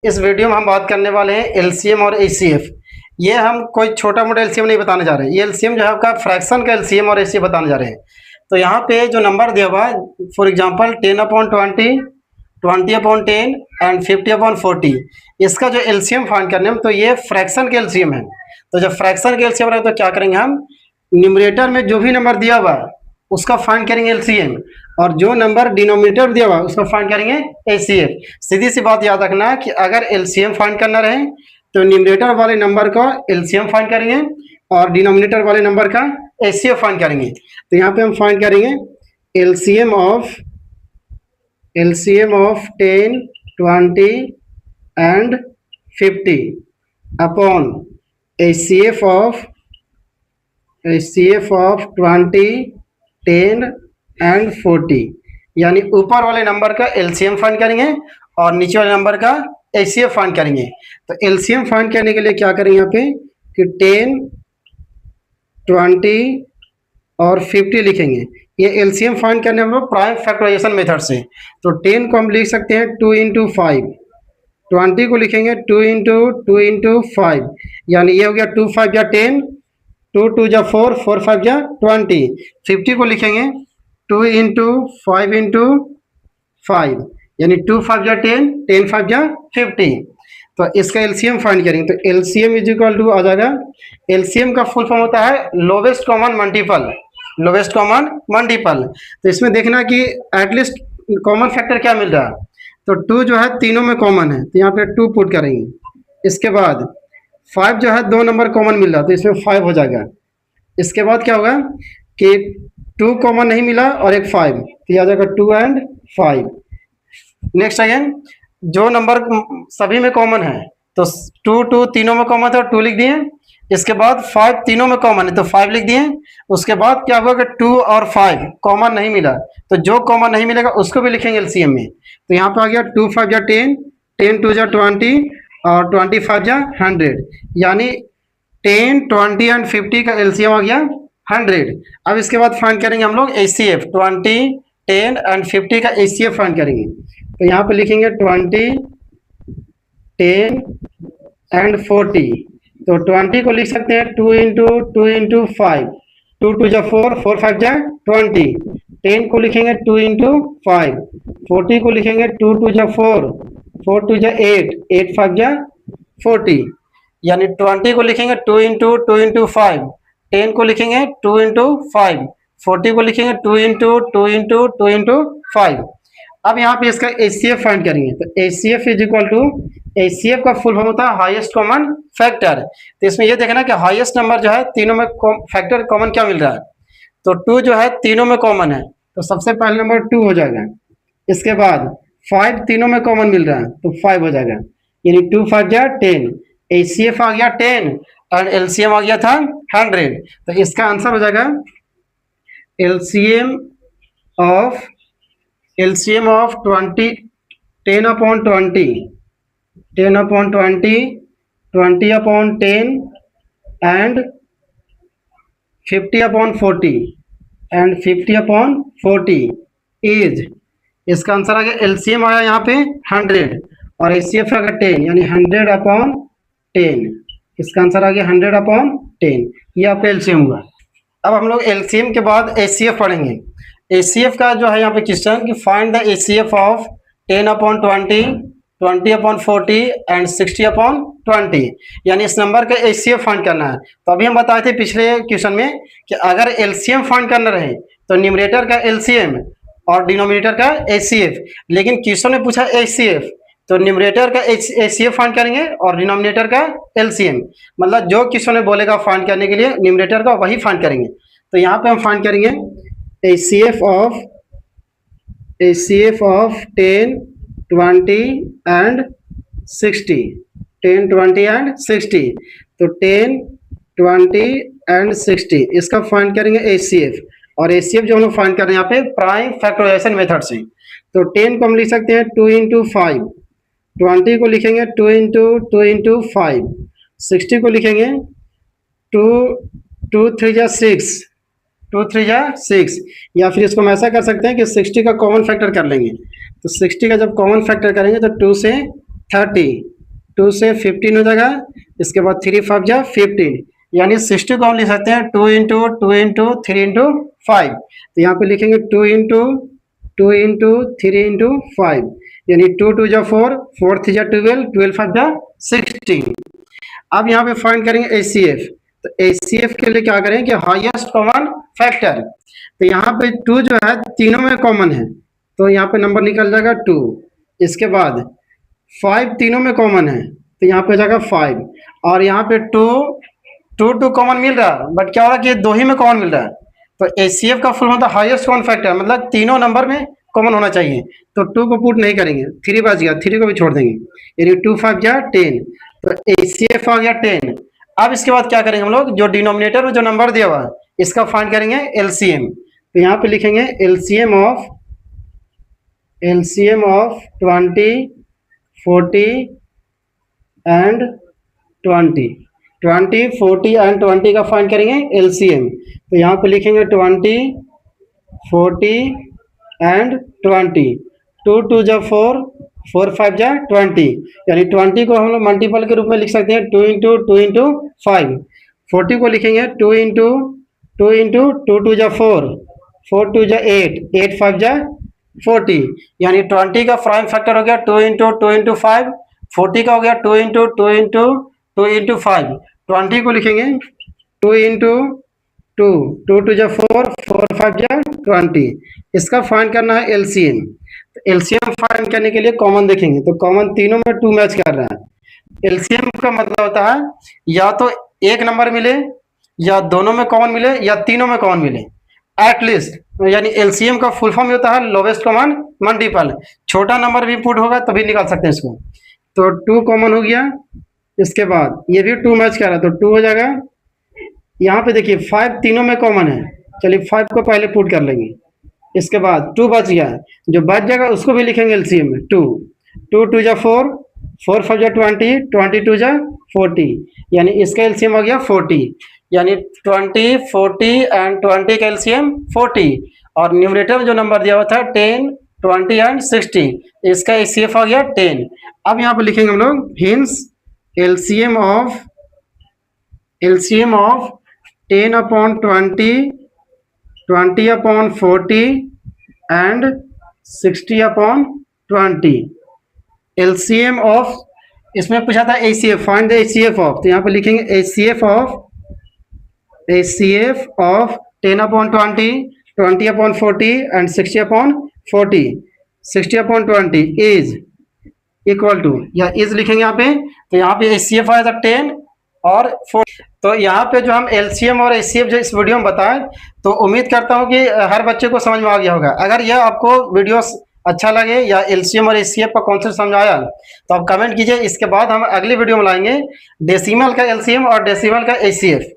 इस वीडियो में हम बात करने वाले हैं एलसीएम और एचसीएफ। ये हम कोई छोटा मोटा एलसीएम नहीं बताने जा रहे हैं। ये एलसीएम जो है आपका फ्रैक्शन का एलसीएम और एचसीएफ बताने जा रहे हैं। तो यहाँ पे जो नंबर दिया हुआ है, फॉर एग्जांपल 10/20, 20/10 एंड 50/40, इसका जो एलसीएम फाइंड करने में, तो ये फ्रैक्शन के एलसीएम है। तो जब फ्रैक्शन के एलसीएम रहे तो क्या करेंगे हम, न्यूमरेटर में जो भी नंबर दिया हुआ है उसका फाइंड करेंगे एलसीएम, और जो नंबर डिनोमिनेटर दिया हुआ उसका फाइंड करेंगे एचसीएफ। सीधी सी बात याद रखना कि अगर एलसीएम फाइंड करना रहे तो न्यूमरेटर वाले नंबर का एलसीएम फाइंड करेंगे और डिनोमिनेटर वाले नंबर का एचसीएफ फाइंड करेंगे। तो यहाँ पे हम फाइंड करेंगे LCM of 10, 20 and 50 upon HCF of 20, 10 and 40, यानी ऊपर वाले नंबर का एलसीएम फाइंड करेंगे और नीचे वाले नंबर का एचसीएफ फाइंड करेंगे। तो एलसीएम फाइंड करने के लिए क्या करेंगे यहाँ पे कि 10, 20 और 50 लिखेंगे। ये एलसीएम फाइंड करने हम लोग प्राइम फैक्टराइजेशन मेथड से। तो 10 को हम लिख सकते हैं 2 × 5, 20 को लिखेंगे 2 × 5, यानी ये हो गया 2 × 5 = 10, 2 × 2 = 4, 4 × 5 = 20। 50 को लिखेंगे 2 × 5 × 5, यानी 2 × 5 = 10, 10 × 5 = 50। तो इसका एलसीएम फाइंड करेंगे। तो एलसीएम इज इक्वल टू आ जाएगा, एलसीएम का फुल फॉर्म होता है lowest common multiple, lowest common multiple. तो इसमें देखना कि एटलीस्ट कॉमन फैक्टर क्या मिल रहा है। तो 2 जो है तीनों में कॉमन है, तो यहाँ पे 2 पुट करेंगे। इसके बाद 5 जो है 2 नंबर कॉमन मिल रहा है, तो इसमें 5 हो जाएगा। इसके बाद क्या होगा कि 2 कॉमन नहीं मिला और एक 5, तो यह आ जाएगा 2 एंड 5। नेक्स्ट अगेन जो नंबर सभी में कॉमन है, तो 2 तीनों में कॉमन था, 2 लिख दिए। इसके बाद 5 तीनों में कॉमन है, तो 5 लिख दिए। उसके बाद क्या हुआ कि 2 और 5 कॉमन नहीं मिला, तो जो कॉमन नहीं मिलेगा उसको भी लिखेंगे एलसीएम में। तो यहाँ पे आ गया 2 × 5 = 10, 10 × 2 = 20 और 20 × 5 = 100, यानी 10, 20 एंड 50 का एलसीएम आ गया 100। अब इसके बाद फाइंड करेंगे हम लोग एचसीएफ, 20, 10 एंड 50 का एचसीएफ फाइंड करेंगे। तो यहाँ पे लिखेंगे 20, 10 एंड 40। तो 20 को लिख सकते हैं 2 × 2 × 5, 2 × 2 = 4, 4 × 5 = 20। 10 को लिखेंगे 2 × 5, 40 को लिखेंगे 2 × 2 = 4, 4 × 2 = 8, 8 × 5 = 40, यानी 20 को लिखेंगे 2 × 2 × 5, 10 को लिखेंगे 2 × 5, 40 को लिखेंगे 2 × 2 × 5। अब यहाँ पे इसका एचसीएफ फाइंड करेंगे। तो HCF is equal to, HCF का फुल फॉर्म होता है हाईएस्ट कॉमन फैक्टर। तो इसमें ये देखना कि हाईएस्ट नंबर जो है तीनों में फैक्टर कॉमन क्या मिल रहा है। तो 2 जो है तीनों में कॉमन है, तो सबसे पहले नंबर 2 हो जाएगा। इसके बाद 5 तीनों में कॉमन मिल रहा है, तो 5 हो जाएगा, यानी 2 × 5 = 10। एचसीएफ आ गया 10 और एलसीएम आ गया था 100। तो इसका आंसर हो जाएगा LCM of 20, 10/20, 10/20, 20/10 and 50/40 and 50/40 is, इसका आंसर आ गया, एलसीएम आया यहाँ पे 100 और एचसीएफ आ गया 10, यानी 100/10। इसका आंसर आ गया 100/10। ये आपका एलसीएम हुआ। अब हम लोग एलसीएम के बाद एचसीएफ पढ़ेंगे। एचसीएफ का जो है यहाँ पे क्वेश्चन कि find the HCF of 10/20, 20/40 and 60/20, यानी इस नंबर का एचसीएफ फाइंड करना है। तो अभी हम बताए थे पिछले क्वेश्चन में कि अगर एलसीएम फाइंड करना रहे तो न्यूमरेटर का एलसीएम और डिनोमिनेटर का एचसीएफ, लेकिन क्वेश्चन में पूछा एचसीएफ, तो न्यूमरेटर का एचसीएफ फाइंड करेंगे और डिनोमिनेटर का एलसीएम, मतलब जो क्वेश्चन में बोलेगा फाइंड करने के लिए न्यूमरेटर का वही फाइंड करेंगे। तो यहाँ पे हम फाइंड करेंगे एचसीएफ ऑफ 10, 20 एंड 60, 10, 20 एंड 60। तो 10, 20 एंड 60 इसका फाइंड करेंगे एचसीएफ, और एचसीएफ जो हम लोग फाइंड कर रहे हैं यहाँ पे प्राइम फैक्टराइजेशन मेथड से। तो 10 को हम लिख सकते हैं 2 × 5, 20 को लिखेंगे 2 × 2 × 5, 60 को लिखेंगे 2 × 3 = 6, 2 × 3 = 6, या फिर इसको हम ऐसा कर सकते हैं कि 60 का कॉमन फैक्टर कर लेंगे। तो 60 का जब कॉमन फैक्टर करेंगे तो 2 से 30, 2 से 15 हो जाएगा, इसके बाद 3 5 जा 15, यानी 60 को हम लिख सकते हैं 2 इंटू 2 इंटू 3 इंटू 5। तो यहाँ पे लिखेंगे 2 इंटू 2 इंटू 3 इंटू 5, यानी 2 2 जा 4, 4 3 जा 12, 12 5 जा 16। अब यहाँ पे फाइंड करेंगे एचसीएफ। तो एचसीएफ के लिए क्या करें कि हाईएस्ट कॉमन फैक्टर, तो यहाँ पे 2 जो है तीनों में कॉमन है, तो यहाँ पे नंबर निकल जाएगा 2। इसके बाद 5 तीनों में कॉमन है, तो यहाँ पे हो जाएगा 5, और यहाँ पे 2 2 2 कॉमन मिल रहा है, बट क्या हो रहा है कि दो ही में कॉमन मिल रहा है। तो एचसीएफ का फुल मतलब हाईएस्ट कॉमन फैक्टर, मतलब तीनों नंबर में कॉमन होना चाहिए। तो 2 को पुट नहीं करेंगे, 3 बच गया, 3 को भी छोड़ देंगे, यानी 2 5 जा 10, तो एचसीएफ आ गया 10। अब इसके बाद क्या करेंगे हम लोग, जो डिनोमिनेटर में जो नंबर दिया हुआ है इसका फाइंड करेंगे एलसीएम। तो यहाँ पे लिखेंगे एलसीएम ऑफ 20, 40 एंड 20, 20 40 एंड 20 का फाइंड करेंगे एलसीएम। तो यहाँ पे लिखेंगे 20 40 एंड 20, 2 2 जा 4, 4 5 जा 20, यानी 20 को हम लोग मल्टीपल के रूप में लिख सकते हैं 2 इंटू 2 इंटू 5। 40 को लिखेंगे 2 इंटू 2 इंटू 2 2 जा 4, 4 2 जा 8, 8 5 जा 40, यानी 20 का प्राइम फैक्टर हो गया 2 इंटू 2 इंटू 5, 40 का हो गया 2 इंटू 2 इंटू 2 इंटू 5। 20 को लिखेंगे 2 इंटू 2, 2 2 जा 4, 4 5 जा 20। इसका फाइंड करना है एलसीएम। तो एलसीएम फाइंड करने के लिए कॉमन देखेंगे, तो कॉमन तीनों में 2 मैच कर रहा है। एलसीएम का मतलब होता है या तो एक नंबर मिले, या दोनों में कॉमन मिले, या तीनों में कॉमन मिले एटलीस्ट, यानी एलसीएम का फुल फॉर्म होता है लोवेस्ट कॉमन मल्टीपल। छोटा नंबर भी पुट होगा तभी निकाल सकते हैं इसको। तो 2 कॉमन हो गया, इसके बाद ये भी 2 मैच कर रहा है, तो 2 हो जाएगा। यहाँ पे देखिए 5 तीनों में कॉमन है, चलिए 5 को पहले पुट कर लेंगे, इसके बाद 2 बच गया, जो बच जाएगा उसको भी लिखेंगे एलसीएम में 2, 2 2 जा 4, 4 5 जा 20, 22 जा 40, यानी इसका एलसीएम आ गया 40, यानी 20 40 एंड 20 का एलसीएम 40, और न्यूमरेटर में जो नंबर दिया हुआ था 10 20 एंड 60, इसका एचसीएफ आ गया 10। अब यहाँ पे लिखेंगे हम लोग hence LCM of 10 upon 20, 20 upon 40 and 60 upon 20। LCM of, इसमें पूछा था HCF, find the HCF of, तो यहाँ पे लिखेंगे HCF of 10 upon 20, 20 upon 40 and 60 upon 40, 60 upon 20 is equal to, या इज लिखेंगे यहाँ पे, तो यहाँ पे एचसीएफ आया था 10 और 4। तो यहाँ पे जो हम एलसीएम और एचसीएफ जो इस वीडियो में बताएं, तो उम्मीद करता हूँ कि हर बच्चे को समझ में आ गया होगा। अगर यह आपको वीडियो अच्छा लगे या एलसीएम और एचसीएफ का कॉन्सेप्ट समझ आया, तो आप कमेंट कीजिए। इसके बाद हम अगली वीडियो में लाएंगे डेसिमल का एलसीएम और डेसिमल का एचसीएफ।